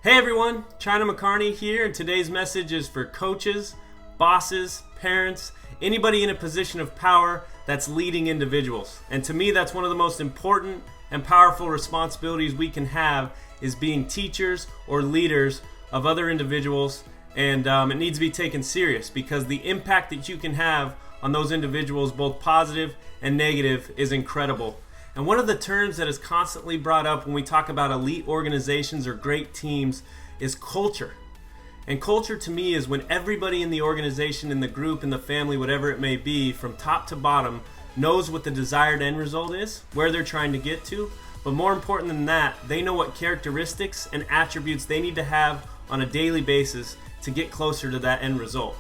Hey everyone, China McCarney here, and today's message is for coaches, bosses, parents, anybody in a position of power that's leading individuals. And to me, that's one of the most important and powerful responsibilities we can have is being teachers or leaders of other individuals, and it needs to be taken serious because the impact that you can have on those individuals, both positive and negative, is incredible. And one of the terms that is constantly brought up when we talk about elite organizations or great teams is culture. And culture to me is when everybody in the organization, in the group, in the family, whatever it may be, from top to bottom, knows what the desired end result is, where they're trying to get to. But more important than that, they know what characteristics and attributes they need to have on a daily basis to get closer to that end result.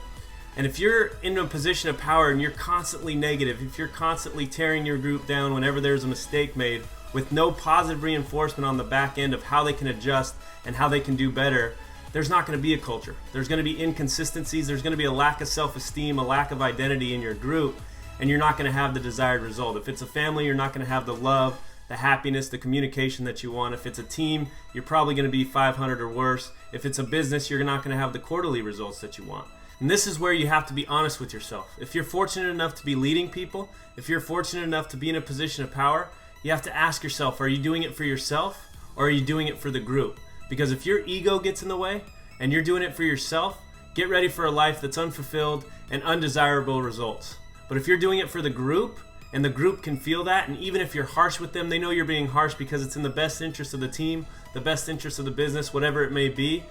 And if you're in a position of power and you're constantly negative, if you're constantly tearing your group down whenever there's a mistake made with no positive reinforcement on the back end of how they can adjust and how they can do better, there's not going to be a culture. There's going to be inconsistencies. There's going to be a lack of self-esteem, a lack of identity in your group, and you're not going to have the desired result. If it's a family, you're not going to have the love, the happiness, the communication that you want. If it's a team, you're probably going to be 500 or worse. If it's a business, you're not going to have the quarterly results that you want. And this is where you have to be honest with yourself. If you're fortunate enough to be leading people, if you're fortunate enough to be in a position of power, you have to ask yourself, are you doing it for yourself or are you doing it for the group? Because if your ego gets in the way and you're doing it for yourself, get ready for a life that's unfulfilled and undesirable results. But if you're doing it for the group and the group can feel that, and even if you're harsh with them, they know you're being harsh because it's in the best interest of the team, the best interest of the business, whatever it may be.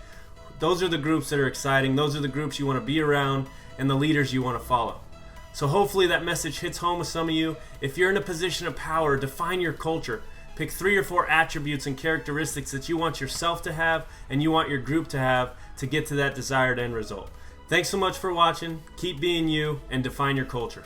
Those are the groups that are exciting. Those are the groups you want to be around and the leaders you want to follow. So hopefully that message hits home with some of you. If you're in a position of power, define your culture. Pick 3 or 4 attributes and characteristics that you want yourself to have and you want your group to have to get to that desired end result. Thanks so much for watching. Keep being you and define your culture.